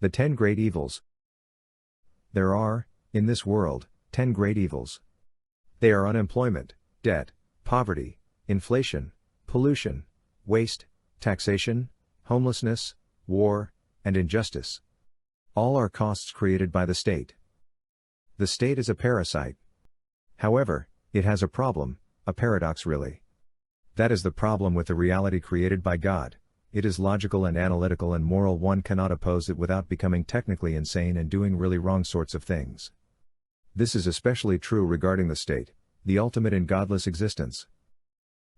The 10 Great Evils. There are, in this world, 10 great evils. They are unemployment, debt, poverty, inflation, pollution, waste, taxation, homelessness, war, and injustice. All are costs created by the state. The state is a parasite. However, it has a problem, a paradox really. That is the problem with the reality created by God. It is logical and analytical and moral. One cannot oppose it without becoming technically insane and doing really wrong sorts of things. This is especially true regarding the state, the ultimate in godless existence.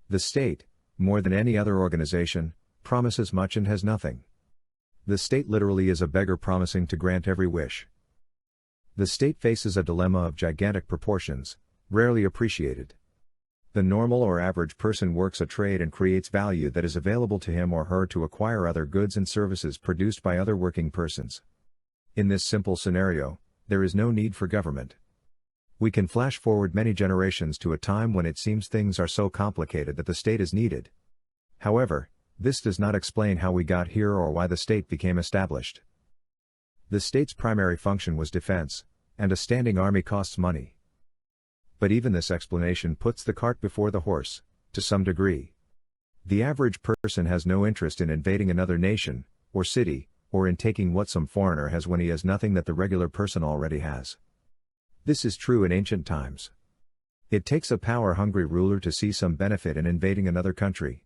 The state, more than any other organization, promises much and has nothing. The state literally is a beggar promising to grant every wish. The state faces a dilemma of gigantic proportions, rarely appreciated. The normal or average person works a trade and creates value that is available to him or her to acquire other goods and services produced by other working persons. In this simple scenario, there is no need for government. We can flash forward many generations to a time when it seems things are so complicated that the state is needed. However, this does not explain how we got here or why the state became established. The state's primary function was defense, and a standing army costs money. But even this explanation puts the cart before the horse, to some degree. The average person has no interest in invading another nation, or city, or in taking what some foreigner has when he has nothing that the regular person already has. This is true in ancient times. It takes a power-hungry ruler to see some benefit in invading another country.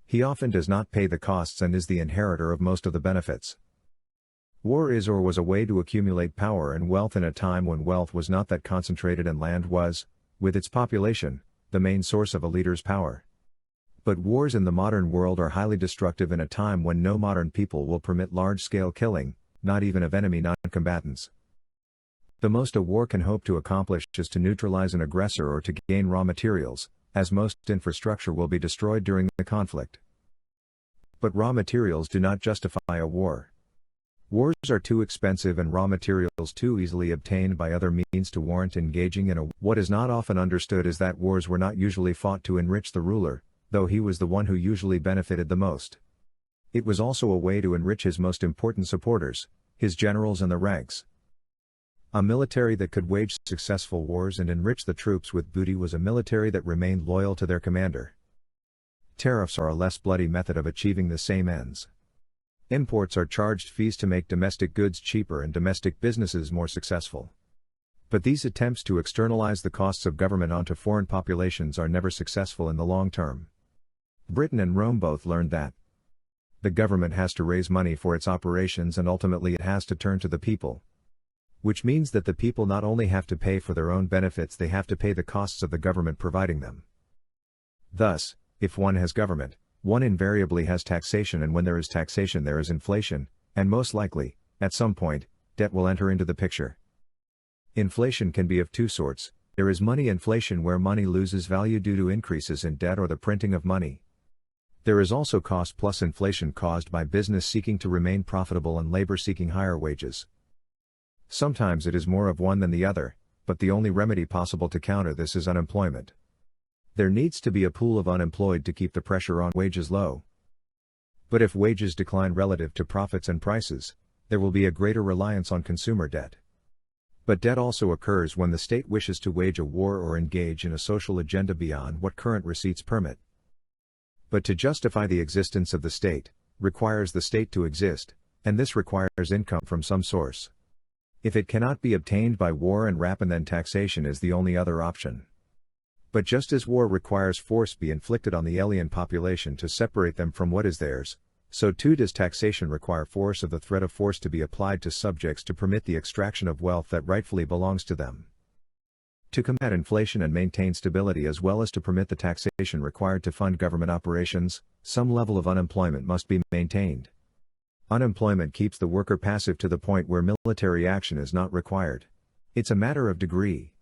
He often does not pay the costs and is the inheritor of most of the benefits. War is or was a way to accumulate power and wealth in a time when wealth was not that concentrated and land was, with its population, the main source of a leader's power. But wars in the modern world are highly destructive in a time when no modern people will permit large-scale killing, not even of enemy non-combatants. The most a war can hope to accomplish is to neutralize an aggressor or to gain raw materials, as most infrastructure will be destroyed during the conflict. But raw materials do not justify a war. Wars are too expensive and raw materials too easily obtained by other means to warrant engaging in a war. What is not often understood is that wars were not usually fought to enrich the ruler, though he was the one who usually benefited the most. It was also a way to enrich his most important supporters, his generals and the ranks. A military that could wage successful wars and enrich the troops with booty was a military that remained loyal to their commander. Tariffs are a less bloody method of achieving the same ends. Imports are charged fees to make domestic goods cheaper and domestic businesses more successful. But these attempts to externalize the costs of government onto foreign populations are never successful in the long term. Britain and Rome both learned that the government has to raise money for its operations and ultimately it has to turn to the people. Which means that the people not only have to pay for their own benefits, they have to pay the costs of the government providing them. Thus, if one has government, one invariably has taxation, and when there is taxation there is inflation, and most likely, at some point, debt will enter into the picture. Inflation can be of two sorts. There is money inflation where money loses value due to increases in debt or the printing of money. There is also cost plus inflation caused by business seeking to remain profitable and labor seeking higher wages. Sometimes it is more of one than the other, but the only remedy possible to counter this is unemployment. There needs to be a pool of unemployed to keep the pressure on wages low. But if wages decline relative to profits and prices, there will be a greater reliance on consumer debt. But debt also occurs when the state wishes to wage a war or engage in a social agenda beyond what current receipts permit. But to justify the existence of the state, requires the state to exist, and this requires income from some source. If it cannot be obtained by war and rapine, then taxation is the only other option. But just as war requires force be inflicted on the alien population to separate them from what is theirs, so too does taxation require force of the threat of force to be applied to subjects to permit the extraction of wealth that rightfully belongs to them. To combat inflation and maintain stability as well as to permit the taxation required to fund government operations, some level of unemployment must be maintained. Unemployment keeps the worker passive to the point where military action is not required. It's a matter of degree.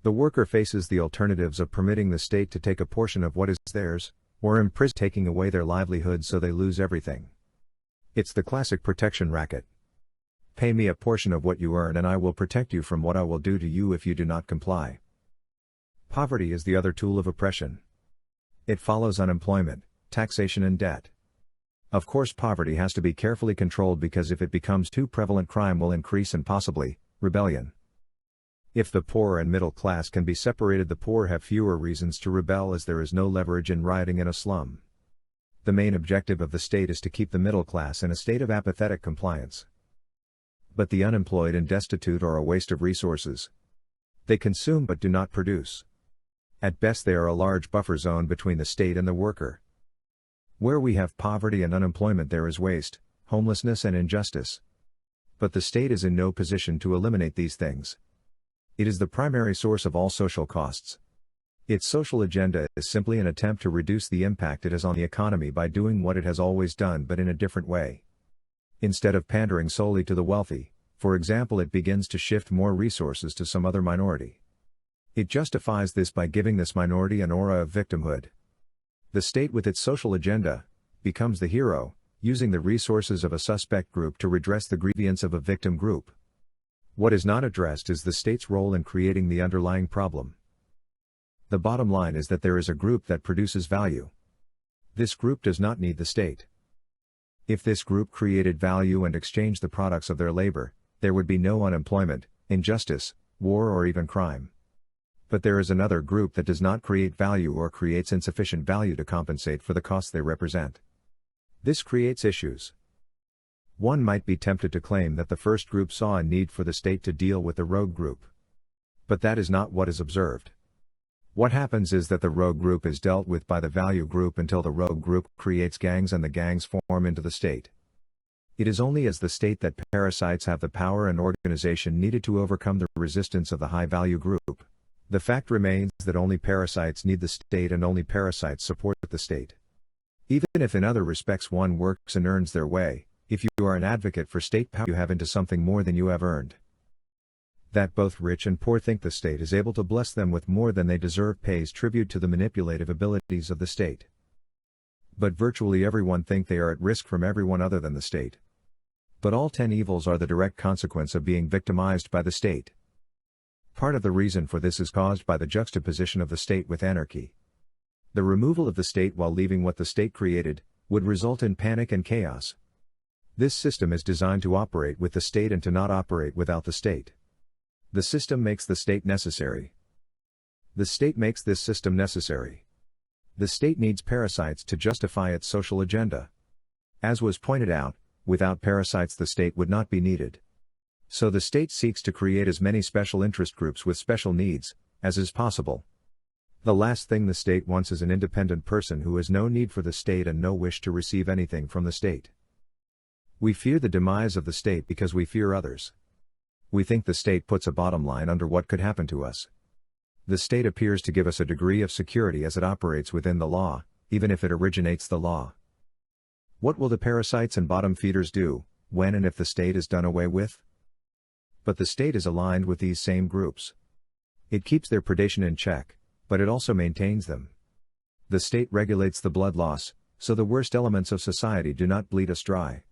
The worker faces the alternatives of permitting the state to take a portion of what is theirs, or imprison, taking away their livelihood so they lose everything. It's the classic protection racket. Pay me a portion of what you earn and I will protect you from what I will do to you if you do not comply. Poverty is the other tool of oppression. It follows unemployment, taxation and debt. Of course, poverty has to be carefully controlled because if it becomes too prevalent, crime will increase and possibly rebellion. If the poor and middle class can be separated, the poor have fewer reasons to rebel as there is no leverage in rioting in a slum. The main objective of the state is to keep the middle class in a state of apathetic compliance. But the unemployed and destitute are a waste of resources. They consume but do not produce. At best, they are a large buffer zone between the state and the worker. Where we have poverty and unemployment, there is waste, homelessness, and injustice. But the state is in no position to eliminate these things. It is the primary source of all social costs. Its social agenda is simply an attempt to reduce the impact it has on the economy by doing what it has always done but in a different way. Instead of pandering solely to the wealthy, for example, it begins to shift more resources to some other minority. It justifies this by giving this minority an aura of victimhood. The state, with its social agenda, becomes the hero, using the resources of a suspect group to redress the grievance of a victim group. What is not addressed is the state's role in creating the underlying problem. The bottom line is that there is a group that produces value. This group does not need the state. If this group created value and exchanged the products of their labor, there would be no unemployment, injustice, war, or even crime. But there is another group that does not create value or creates insufficient value to compensate for the costs they represent. This creates issues. One might be tempted to claim that the first group saw a need for the state to deal with the rogue group. But that is not what is observed. What happens is that the rogue group is dealt with by the value group until the rogue group creates gangs and the gangs form into the state. It is only as the state that parasites have the power and organization needed to overcome the resistance of the high-value group. The fact remains that only parasites need the state and only parasites support the state. Even if in other respects one works and earns their way, if you are an advocate for state power, you have into something more than you have earned. That both rich and poor think the state is able to bless them with more than they deserve pays tribute to the manipulative abilities of the state. But virtually everyone think they are at risk from everyone other than the state. But all 10 evils are the direct consequence of being victimized by the state. Part of the reason for this is caused by the juxtaposition of the state with anarchy. The removal of the state while leaving what the state created would result in panic and chaos. This system is designed to operate with the state and to not operate without the state. The system makes the state necessary. The state makes this system necessary. The state needs parasites to justify its social agenda. As was pointed out, without parasites the state would not be needed. So the state seeks to create as many special interest groups with special needs as is possible. The last thing the state wants is an independent person who has no need for the state and no wish to receive anything from the state. We fear the demise of the state because we fear others. We think the state puts a bottom line under what could happen to us. The state appears to give us a degree of security as it operates within the law, even if it originates the law. What will the parasites and bottom feeders do, when and if the state is done away with? But the state is aligned with these same groups. It keeps their predation in check, but it also maintains them. The state regulates the blood loss, so the worst elements of society do not bleed us dry.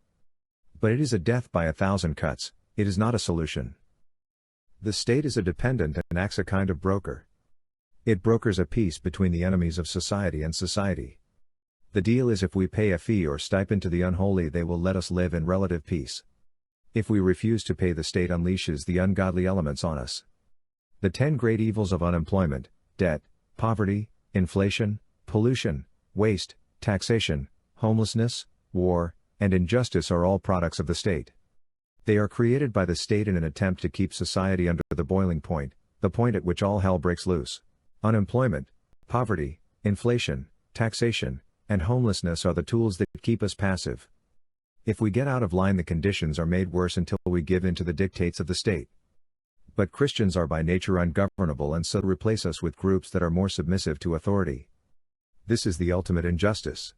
But it is a death by 1,000 cuts, it is not a solution. The state is a dependent and acts a kind of broker. It brokers a peace between the enemies of society and society. The deal is if we pay a fee or stipend to the unholy, they will let us live in relative peace. If we refuse to pay, the state unleashes the ungodly elements on us. The 10 great evils of unemployment, debt, poverty, inflation, pollution, waste, taxation, homelessness, war, and injustice are all products of the state. They are created by the state in an attempt to keep society under the boiling point, the point at which all hell breaks loose. Unemployment, poverty, inflation, taxation, and homelessness are the tools that keep us passive. If we get out of line, the conditions are made worse until we give in to the dictates of the state. But Christians are by nature ungovernable and so replace us with groups that are more submissive to authority. This is the ultimate injustice.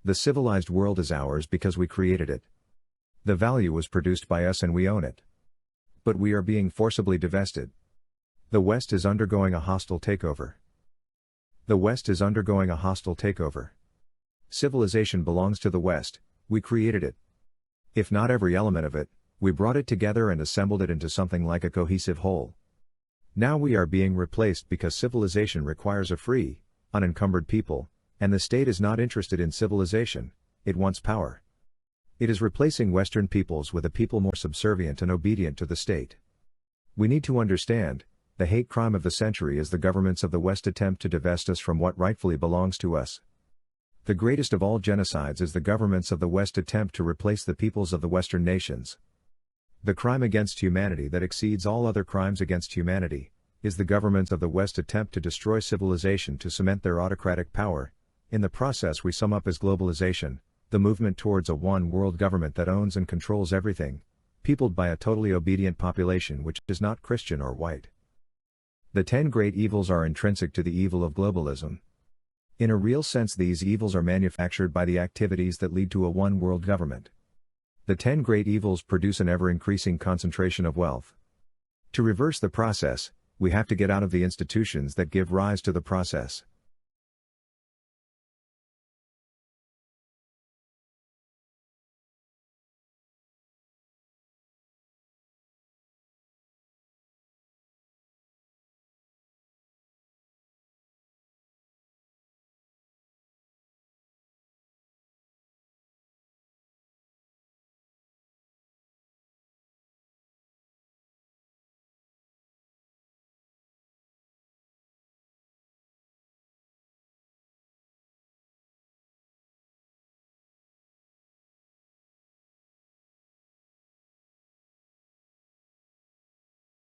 The civilized world is ours because we created it. The value was produced by us and we own it. But we are being forcibly divested. The West is undergoing a hostile takeover. The West is undergoing a hostile takeover. Civilization belongs to the West, we created it. If not every element of it, we brought it together and assembled it into something like a cohesive whole. Now we are being replaced because civilization requires a free, unencumbered people, and the state is not interested in civilization, it wants power. It is replacing Western peoples with a people more subservient and obedient to the state. We need to understand, the hate crime of the century is the governments of the West attempt to divest us from what rightfully belongs to us. The greatest of all genocides is the governments of the West attempt to replace the peoples of the Western nations. The crime against humanity that exceeds all other crimes against humanity, is the governments of the West attempt to destroy civilization to cement their autocratic power. In the process we sum up as globalization, the movement towards a one-world government that owns and controls everything, peopled by a totally obedient population which is not Christian or white. The 10 great evils are intrinsic to the evil of globalism. In a real sense these evils are manufactured by the activities that lead to a one-world government. The 10 great evils produce an ever-increasing concentration of wealth. To reverse the process, we have to get out of the institutions that give rise to the process.